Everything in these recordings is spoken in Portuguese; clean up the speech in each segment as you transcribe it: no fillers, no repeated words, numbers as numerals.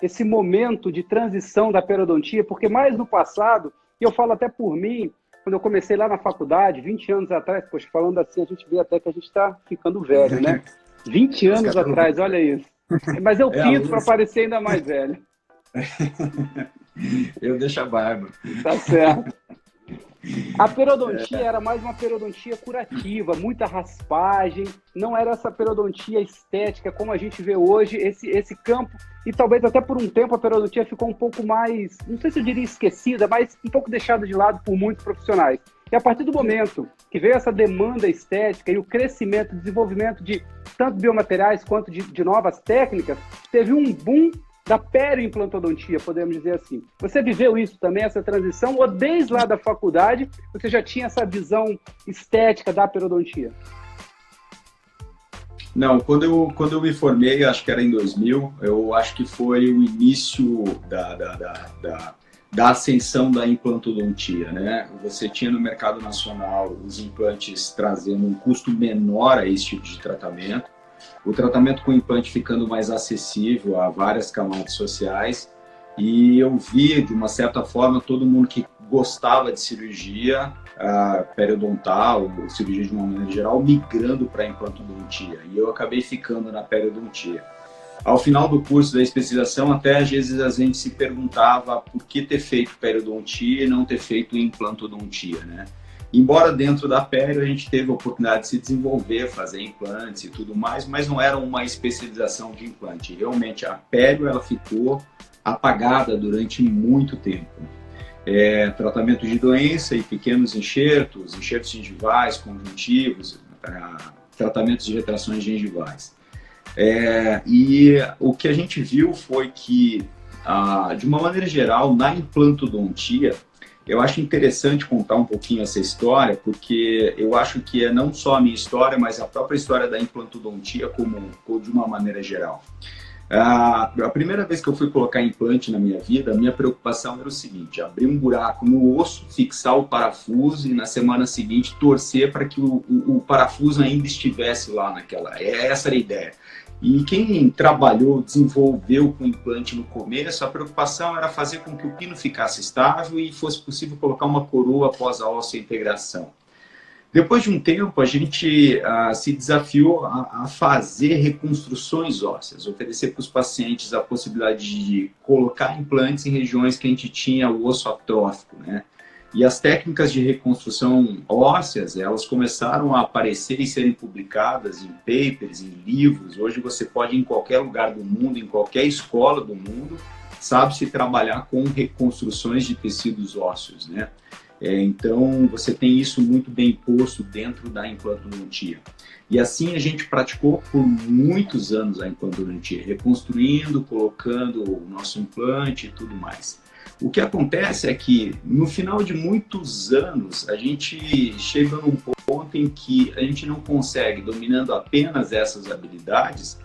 esse momento de transição da periodontia, porque mais no passado, e eu falo até por mim, quando eu comecei lá na faculdade, 20 anos atrás, poxa, falando assim, a gente vê até que a gente está ficando velho, né? 20 anos atrás, olha isso. Mas eu pinto para parecer ainda mais velho. Eu deixo a barba. Tá certo. A periodontia era mais uma periodontia curativa, muita raspagem, não era essa periodontia estética como a gente vê hoje, esse campo, e talvez até por um tempo a periodontia ficou um pouco mais, não sei se eu diria esquecida, mas um pouco deixada de lado por muitos profissionais. E a partir do momento que veio essa demanda estética e o crescimento, o desenvolvimento de tanto biomateriais quanto de novas técnicas, teve um boom da perioimplantodontia, podemos dizer assim. Você viveu isso também, essa transição, ou desde lá da faculdade você já tinha essa visão estética da periodontia? Não, quando eu me formei, acho que era em 2000, eu acho que foi o início da ascensão da implantodontia, né? Você tinha no mercado nacional os implantes trazendo um custo menor a esse tipo de tratamento, o tratamento com implante ficando mais acessível a várias camadas sociais, e eu vi, de uma certa forma, todo mundo que gostava de cirurgia periodontal, ou cirurgia de uma maneira geral, migrando para a implantodontia, e eu acabei ficando na periodontia. Ao final do curso da especialização, até às vezes a gente se perguntava por que ter feito periodontia e não ter feito implantodontia, né? Embora dentro da pério a gente teve a oportunidade de se desenvolver, fazer implantes e tudo mais, mas não era uma especialização de implante. Realmente a pério ela ficou apagada durante muito tempo. Tratamento de doença e pequenos enxertos gengivais, conjuntivos, tratamentos de retrações gengivais. E o que a gente viu foi que, de uma maneira geral, na implantodontia, eu acho interessante contar um pouquinho essa história, porque eu acho que é não só a minha história, mas a própria história da implantodontia de uma maneira geral. A primeira vez que eu fui colocar implante na minha vida, a minha preocupação era o seguinte: abrir um buraco no osso, fixar o parafuso e na semana seguinte torcer para que o parafuso ainda estivesse lá naquela. Essa era a ideia. E quem trabalhou, desenvolveu com implante no começo, a preocupação era fazer com que o pino ficasse estável e fosse possível colocar uma coroa após a óssea integração. Depois de um tempo, a gente se desafiou a fazer reconstruções ósseas, oferecer para os pacientes a possibilidade de colocar implantes em regiões que a gente tinha o osso atrófico, né? E as técnicas de reconstrução ósseas, elas começaram a aparecer e serem publicadas em papers, em livros. Hoje você pode, em qualquer lugar do mundo, em qualquer escola do mundo, sabe-se trabalhar com reconstruções de tecidos ósseos, né? Então, você tem isso muito bem posto dentro da implantodontia. E assim a gente praticou por muitos anos a implantodontia, reconstruindo, colocando o nosso implante e tudo mais. O que acontece é que, no final de muitos anos, a gente chega num ponto em que a gente não consegue, dominando apenas essas habilidades,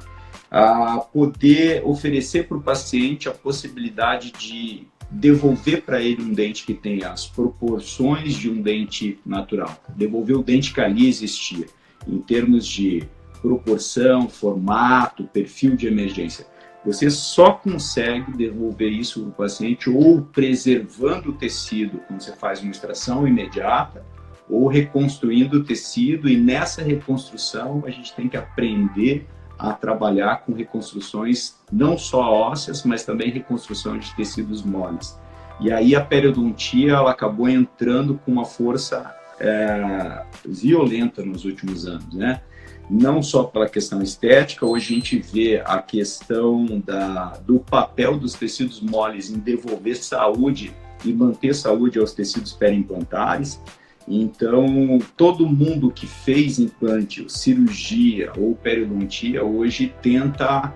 poder oferecer para o paciente a possibilidade de devolver para ele um dente que tenha as proporções de um dente natural, devolver o dente que ali existia, em termos de proporção, formato, perfil de emergência. Você só consegue devolver isso para o paciente ou preservando o tecido, quando você faz uma extração imediata, ou reconstruindo o tecido, e nessa reconstrução a gente tem que aprender a trabalhar com reconstruções não só ósseas, mas também reconstrução de tecidos moles. E aí a periodontia ela acabou entrando com uma força violenta nos últimos anos, né? Não só pela questão estética, hoje a gente vê a questão do papel dos tecidos moles em devolver saúde e manter saúde aos tecidos periimplantares. Então, todo mundo que fez implante, cirurgia ou periodontia, hoje tenta,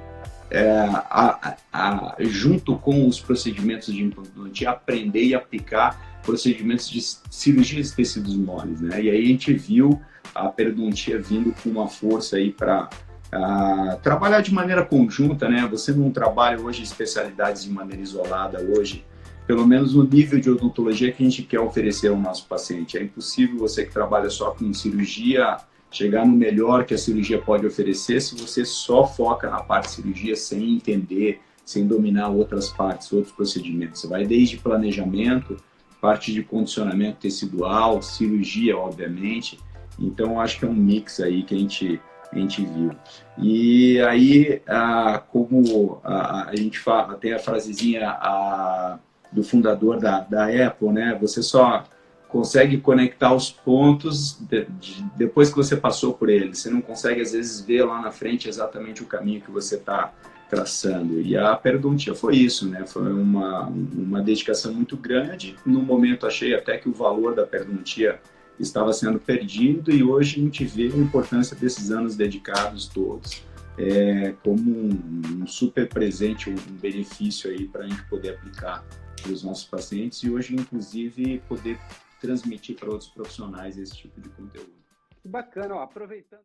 junto com os procedimentos de implantodontia, aprender e aplicar procedimentos de cirurgias de tecidos moles, né? E aí a gente viu a periodontia vindo com uma força aí para trabalhar de maneira conjunta, né? Você não trabalha hoje especialidades de maneira isolada hoje, pelo menos no nível de odontologia que a gente quer oferecer ao nosso paciente. É impossível você que trabalha só com cirurgia chegar no melhor que a cirurgia pode oferecer se você só foca na parte de cirurgia sem entender sem dominar outras partes, outros procedimentos. Você vai desde planejamento, parte de condicionamento tecidual, cirurgia, obviamente. Então, acho que é um mix aí que a gente viu. E aí, como a gente fala, tem a frasezinha do fundador da Apple, né? Você só consegue conectar os pontos depois que você passou por eles. Você não consegue, às vezes, ver lá na frente exatamente o caminho que você está traçando. E a periodontia foi isso, né? Foi uma dedicação muito grande. No momento, achei até que o valor da periodontia estava sendo perdido, e hoje a gente vê a importância desses anos dedicados todos como um super presente, um benefício aí para a gente poder aplicar para os nossos pacientes, e hoje, inclusive, poder transmitir para outros profissionais esse tipo de conteúdo. Que bacana, ó, aproveitando.